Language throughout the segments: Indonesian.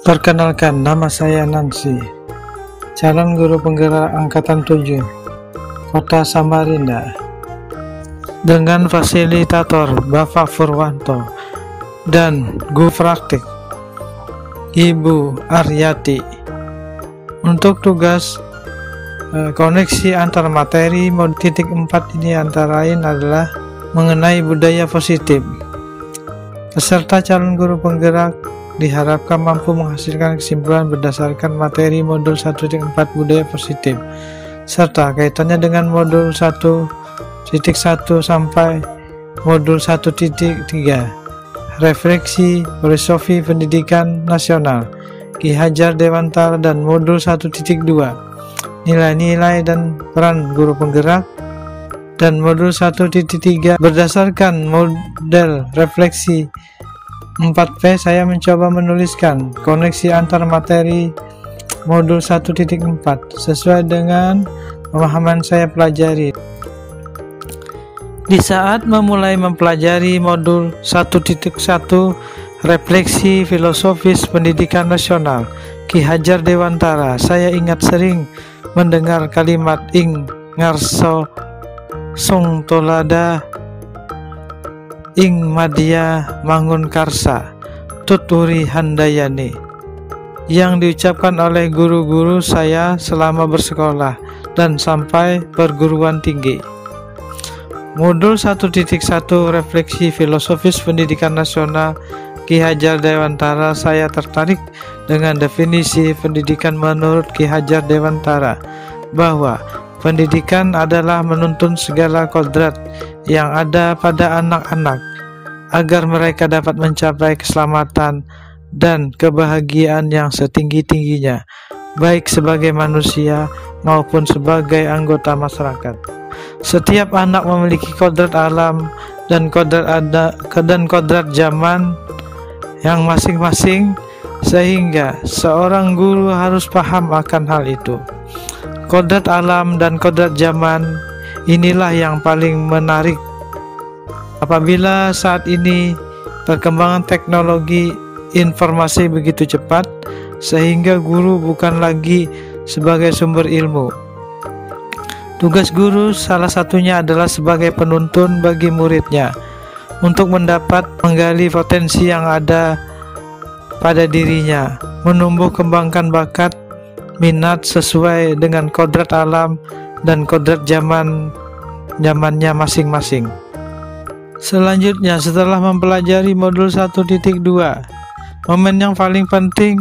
Perkenalkan, nama saya Nancy, calon guru penggerak Angkatan 7, Kota Samarinda, dengan fasilitator Bapak Purwanto dan guru praktik Ibu Aryati. Untuk tugas koneksi antar materi mod titik 4 ini antara lain adalah mengenai budaya positif. Peserta calon guru penggerak diharapkan mampu menghasilkan kesimpulan berdasarkan materi modul 1.4 budaya positif serta kaitannya dengan modul 1.1 sampai modul 1.3 refleksi filosofi pendidikan nasional Ki Hajar Dewantara, dan modul 1.2 nilai-nilai dan peran guru penggerak, dan modul 1.3 berdasarkan model refleksi 4P. Saya mencoba menuliskan koneksi antar materi modul 1.4 sesuai dengan pemahaman saya pelajari. Di saat memulai mempelajari modul 1.1 refleksi filosofis pendidikan nasional Ki Hajar Dewantara, saya ingat sering mendengar kalimat ing ngarso sung tolada ing madya mangun karsa tuturi handayani yang diucapkan oleh guru-guru saya selama bersekolah dan sampai perguruan tinggi. Modul 1.1 refleksi filosofis pendidikan nasional Ki Hajar Dewantara, saya tertarik dengan definisi pendidikan menurut Ki Hajar Dewantara bahwa pendidikan adalah menuntun segala kodrat yang ada pada anak-anak agar mereka dapat mencapai keselamatan dan kebahagiaan yang setinggi-tingginya, baik sebagai manusia maupun sebagai anggota masyarakat. Setiap anak memiliki kodrat alam dan kodrat zaman yang masing-masing, sehingga seorang guru harus paham akan hal itu. Kodrat alam dan kodrat zaman inilah yang paling menarik apabila saat ini perkembangan teknologi informasi begitu cepat sehingga guru bukan lagi sebagai sumber ilmu. Tugas guru salah satunya adalah sebagai penuntun bagi muridnya untuk mendapat menggali potensi yang ada pada dirinya, menumbuh kembangkan bakat minat sesuai dengan kodrat alam dan kodrat zamannya masing-masing. Selanjutnya, setelah mempelajari modul 1.2, momen yang paling penting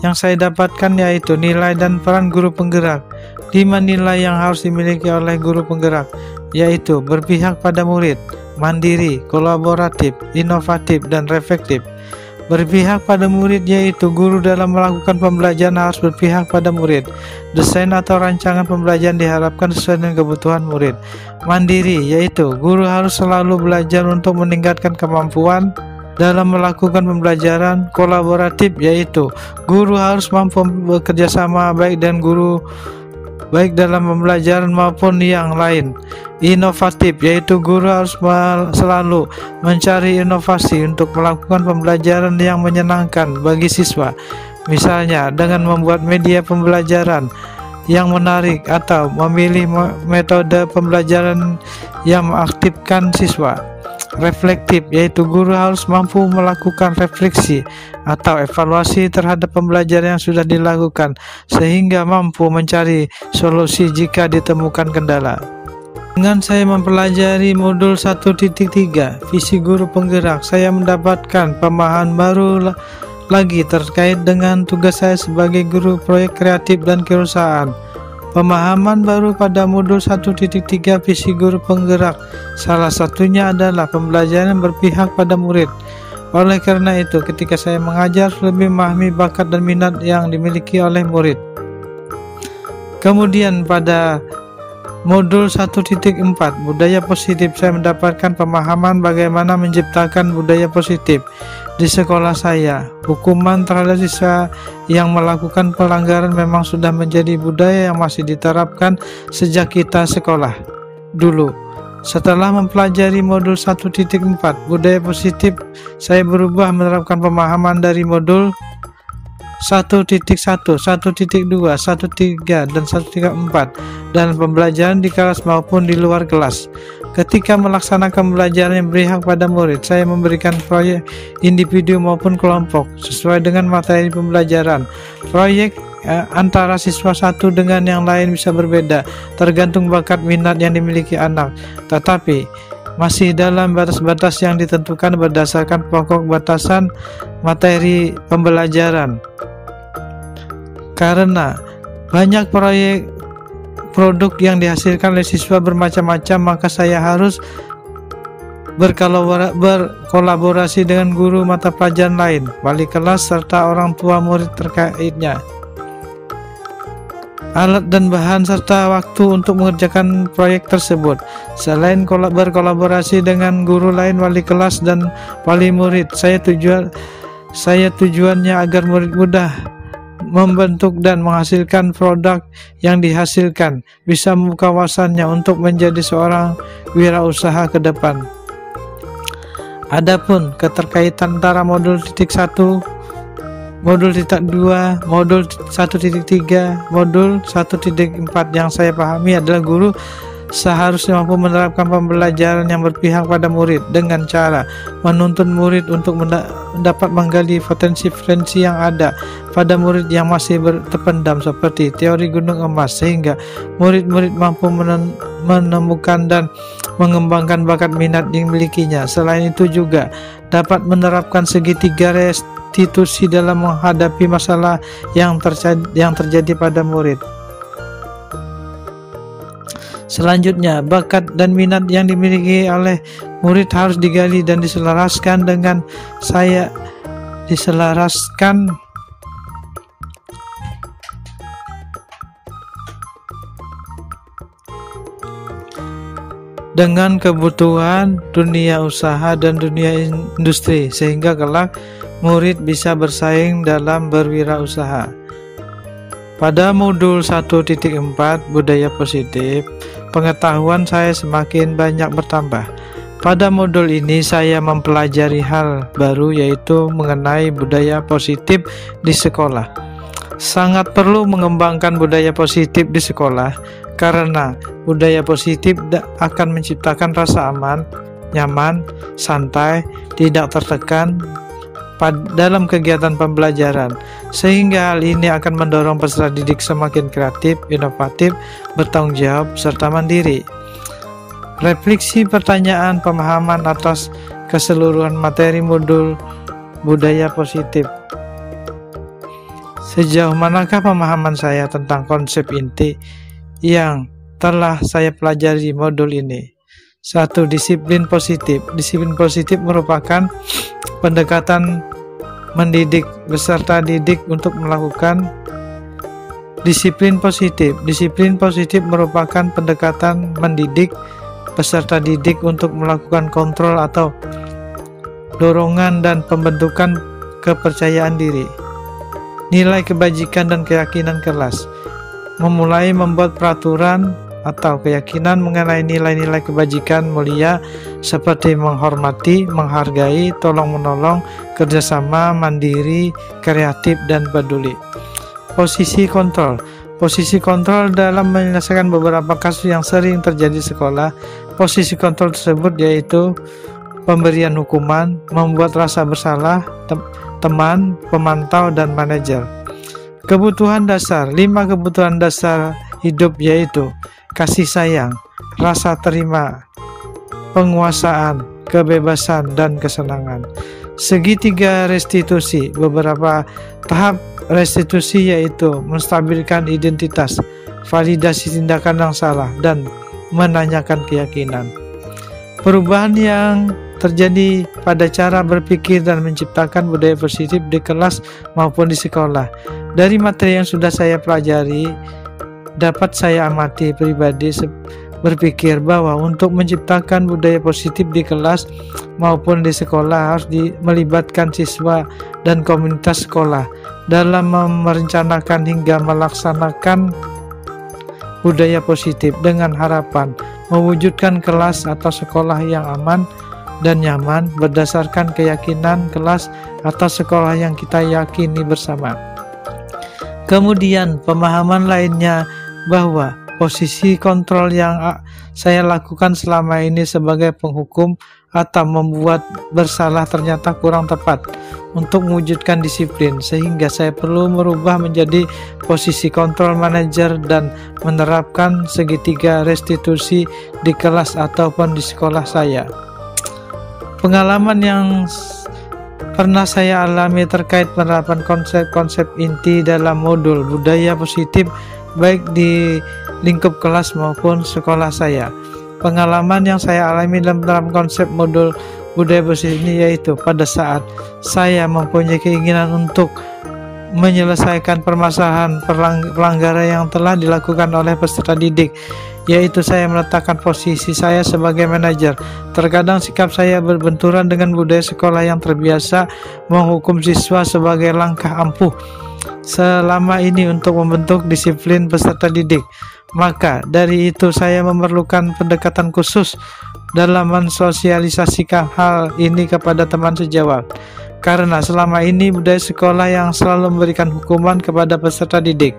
yang saya dapatkan yaitu nilai dan peran guru penggerak. 5 nilai yang harus dimiliki oleh guru penggerak yaitu berpihak pada murid, mandiri, kolaboratif, inovatif, dan reflektif. Berpihak pada murid yaitu guru dalam melakukan pembelajaran harus berpihak pada murid. Desain atau rancangan pembelajaran diharapkan sesuai dengan kebutuhan murid. Mandiri yaitu guru harus selalu belajar untuk meningkatkan kemampuan dalam melakukan pembelajaran. Kolaboratif yaitu guru harus mampu bekerja sama baik dengan guru baik dalam pembelajaran maupun yang lain. Inovatif yaitu guru harus selalu mencari inovasi untuk melakukan pembelajaran yang menyenangkan bagi siswa, misalnya dengan membuat media pembelajaran yang menarik atau memilih metode pembelajaran yang mengaktifkan siswa. Reflektif yaitu guru harus mampu melakukan refleksi atau evaluasi terhadap pembelajaran yang sudah dilakukan sehingga mampu mencari solusi jika ditemukan kendala. Dengan saya mempelajari modul 1.3 visi guru penggerak, saya mendapatkan pemahaman baru lagi terkait dengan tugas saya sebagai guru proyek kreatif dan kewirausahaan. Pemahaman baru pada modul 1.3 visi guru penggerak salah satunya adalah pembelajaran berpihak pada murid. Oleh karena itu, ketika saya mengajar lebih memahami bakat dan minat yang dimiliki oleh murid. Kemudian pada modul 1.4 budaya positif, saya mendapatkan pemahaman bagaimana menciptakan budaya positif di sekolah saya. Hukuman terhadap siswa yang melakukan pelanggaran memang sudah menjadi budaya yang masih diterapkan sejak kita sekolah dulu. Setelah mempelajari modul 1.4 budaya positif, saya berubah menerapkan pemahaman dari modul 1.1, 1.2, 1.3, dan 1.4 dalam pembelajaran di kelas maupun di luar kelas. Ketika melaksanakan pembelajaran yang berpihak pada murid, saya memberikan proyek individu maupun kelompok sesuai dengan materi pembelajaran. Proyek antara siswa satu dengan yang lain bisa berbeda, tergantung bakat minat yang dimiliki anak, tetapi masih dalam batas-batas yang ditentukan berdasarkan pokok batasan materi pembelajaran. Karena banyak produk yang dihasilkan oleh siswa bermacam-macam, maka saya harus berkolaborasi dengan guru mata pelajaran lain, wali kelas, serta orang tua murid terkaitnya. Alat dan bahan serta waktu untuk mengerjakan proyek tersebut. Selain berkolaborasi dengan guru lain, wali kelas, dan wali murid, tujuannya agar murid mudah membentuk dan menghasilkan produk yang dihasilkan, bisa membuka wawasannya untuk menjadi seorang wirausaha ke depan. Adapun keterkaitan antara modul 1, modul 2, modul 1.3, modul 1.4 yang saya pahami adalah guru seharusnya mampu menerapkan pembelajaran yang berpihak pada murid dengan cara menuntun murid untuk dapat menggali potensi-potensi yang ada pada murid yang masih terpendam seperti teori gunung emas, sehingga murid-murid mampu menemukan dan mengembangkan bakat minat yang dimilikinya. Selain itu juga dapat menerapkan segitiga restitusi dalam menghadapi masalah yang terjadi pada murid. Selanjutnya, bakat dan minat yang dimiliki oleh murid harus digali dan diselaraskan dengan kebutuhan dunia usaha dan dunia industri, sehingga kelak murid bisa bersaing dalam berwirausaha. Pada modul 1.4 budaya positif, pengetahuan saya semakin banyak bertambah. Pada modul ini saya mempelajari hal baru, yaitu mengenai budaya positif di sekolah. Sangat perlu mengembangkan budaya positif di sekolah, karena budaya positif akan menciptakan rasa aman, nyaman, santai, tidak tertekan dalam kegiatan pembelajaran, sehingga hal ini akan mendorong peserta didik semakin kreatif, inovatif, bertanggung jawab, serta mandiri. Refleksi pertanyaan pemahaman atas keseluruhan materi modul budaya positif. Sejauh manakah pemahaman saya tentang konsep inti yang telah saya pelajari di modul ini? 1. Disiplin positif. Disiplin positif merupakan pendekatan mendidik peserta didik untuk melakukan disiplin positif. Disiplin positif merupakan pendekatan mendidik peserta didik untuk melakukan kontrol atau dorongan dan pembentukan kepercayaan diri, nilai kebajikan dan keyakinan kelas. Memulai membuat peraturan atau keyakinan mengenai nilai-nilai kebajikan mulia seperti menghormati, menghargai, tolong-menolong, kerjasama, mandiri, kreatif, dan peduli. Posisi kontrol. Posisi kontrol dalam menyelesaikan beberapa kasus yang sering terjadi di sekolah. Posisi kontrol tersebut yaitu pemberian hukuman, membuat rasa bersalah teman, pemantau, dan manajer. Kebutuhan dasar. 5 kebutuhan dasar hidup yaitu kasih sayang, rasa terima, penguasaan, kebebasan, dan kesenangan. Segitiga restitusi. Beberapa tahap restitusi yaitu menstabilkan identitas, validasi tindakan yang salah, dan menanyakan keyakinan. Perubahan yang terjadi pada cara berpikir dan menciptakan budaya positif di kelas maupun di sekolah. Dari materi yang sudah saya pelajari, dapat saya amati pribadi berpikir bahwa untuk menciptakan budaya positif di kelas maupun di sekolah harus melibatkan siswa dan komunitas sekolah dalam merencanakan hingga melaksanakan budaya positif dengan harapan mewujudkan kelas atau sekolah yang aman dan nyaman berdasarkan keyakinan kelas atau sekolah yang kita yakini bersama. Kemudian pemahaman lainnya bahwa posisi kontrol yang saya lakukan selama ini sebagai penghukum atau membuat bersalah ternyata kurang tepat untuk mewujudkan disiplin, sehingga saya perlu merubah menjadi posisi kontrol manajer dan menerapkan segitiga restitusi di kelas ataupun di sekolah saya. Pengalaman yang pernah saya alami terkait penerapan konsep-konsep inti dalam modul budaya positif baik di lingkup kelas maupun sekolah saya. Pengalaman yang saya alami dalam konsep modul budaya positif ini yaitu pada saat saya mempunyai keinginan untuk menyelesaikan permasalahan pelanggaran yang telah dilakukan oleh peserta didik, yaitu saya meletakkan posisi saya sebagai manajer. Terkadang sikap saya berbenturan dengan budaya sekolah yang terbiasa menghukum siswa sebagai langkah ampuh selama ini untuk membentuk disiplin peserta didik. Maka dari itu saya memerlukan pendekatan khusus dalam mensosialisasikan hal ini kepada teman sejawat, karena selama ini budaya sekolah yang selalu memberikan hukuman kepada peserta didik,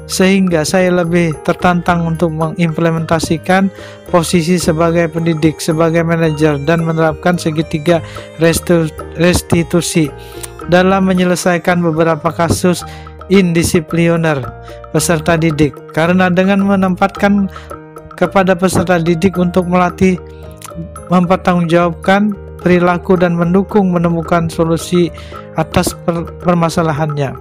sehingga saya lebih tertantang untuk mengimplementasikan posisi sebagai pendidik, sebagai manajer, dan menerapkan segitiga restitusi dalam menyelesaikan beberapa kasus indisipliner peserta didik. Karena dengan menempatkan kepada peserta didik untuk melatih mempertanggungjawabkan perilaku dan mendukung menemukan solusi atas permasalahannya,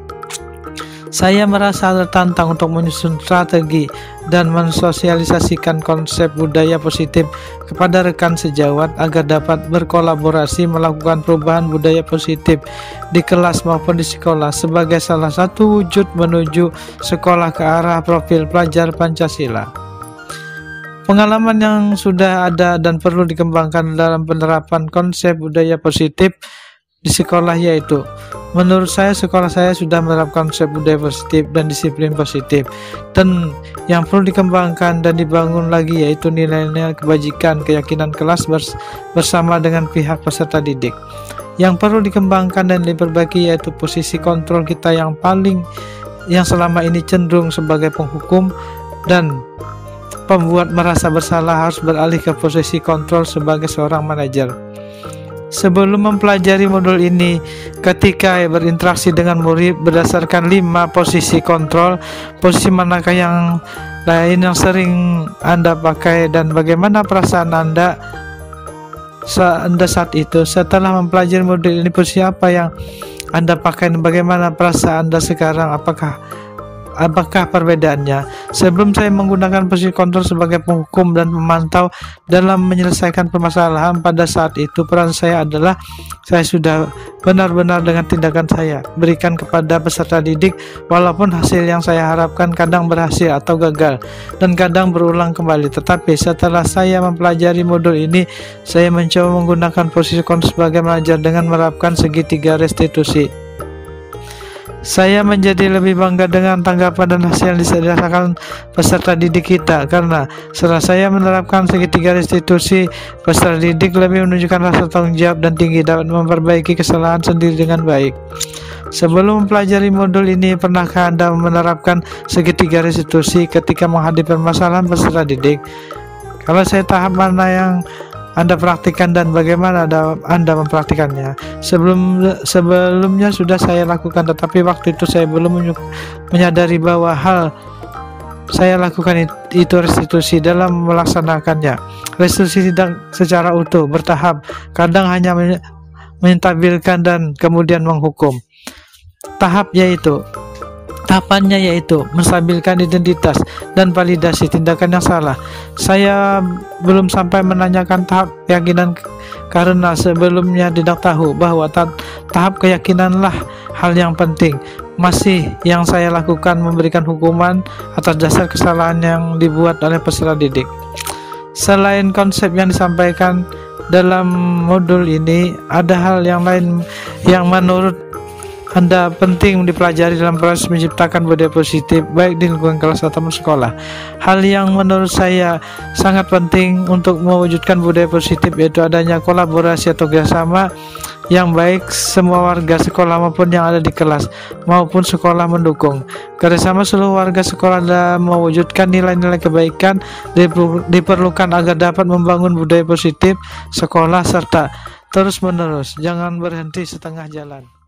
saya merasa tertantang untuk menyusun strategi dan mensosialisasikan konsep budaya positif kepada rekan sejawat agar dapat berkolaborasi melakukan perubahan budaya positif di kelas maupun di sekolah sebagai salah satu wujud menuju sekolah ke arah profil pelajar Pancasila. Pengalaman yang sudah ada dan perlu dikembangkan dalam penerapan konsep budaya positif di sekolah yaitu, menurut saya sekolah saya sudah menerapkan konsep budaya positif dan disiplin positif, dan yang perlu dikembangkan dan dibangun lagi yaitu nilai-nilai kebajikan, keyakinan kelas bersama dengan pihak peserta didik. Yang perlu dikembangkan dan diperbaiki yaitu posisi kontrol kita yang selama ini cenderung sebagai penghukum dan pembuat merasa bersalah harus beralih ke posisi kontrol sebagai seorang manajer. Sebelum mempelajari modul ini, ketika berinteraksi dengan murid berdasarkan 5 posisi kontrol, posisi manakah yang lain yang sering Anda pakai dan bagaimana perasaan Anda saat itu? Setelah mempelajari modul ini, posisi apa yang Anda pakai dan bagaimana perasaan Anda sekarang? Apakah perbedaannya? Sebelum saya menggunakan posisi kontrol sebagai penghukum dan pemantau dalam menyelesaikan permasalahan, pada saat itu peran saya adalah saya sudah benar-benar dengan tindakan saya berikan kepada peserta didik, walaupun hasil yang saya harapkan kadang berhasil atau gagal dan kadang berulang kembali. Tetapi setelah saya mempelajari modul ini, saya mencoba menggunakan posisi kontrol sebagai manajer dengan menerapkan segitiga restitusi. Saya menjadi lebih bangga dengan tanggapan dan hasil yang dirasakan peserta didik kita, karena setelah saya menerapkan segitiga restitusi, peserta didik lebih menunjukkan rasa tanggung jawab dan tinggi dapat memperbaiki kesalahan sendiri dengan baik. Sebelum mempelajari modul ini, pernahkah Anda menerapkan segitiga restitusi ketika menghadapi permasalahan peserta didik? Kalau saya, tahap mana yang Anda praktikkan dan bagaimana Anda mempraktikannya? Sebelumnya sudah saya lakukan, tetapi waktu itu saya belum menyadari bahwa hal saya lakukan itu restitusi dalam melaksanakannya. Restitusi tidak secara utuh, bertahap, kadang hanya mentampilkan dan kemudian menghukum. Tahapannya yaitu menstabilkan identitas dan validasi tindakan yang salah. Saya belum sampai menanyakan tahap keyakinan karena sebelumnya tidak tahu bahwa tahap keyakinanlah hal yang penting. Masih yang saya lakukan memberikan hukuman atas dasar kesalahan yang dibuat oleh peserta didik. Selain konsep yang disampaikan dalam modul ini, ada hal yang lain yang menurut Anda penting dipelajari dalam proses menciptakan budaya positif baik di lingkungan kelas atau sekolah. Hal yang menurut saya sangat penting untuk mewujudkan budaya positif yaitu adanya kolaborasi atau kerjasama yang baik, semua warga sekolah maupun yang ada di kelas maupun sekolah mendukung. Kerjasama seluruh warga sekolah dalam mewujudkan nilai-nilai kebaikan diperlukan agar dapat membangun budaya positif sekolah serta terus-menerus, jangan berhenti setengah jalan.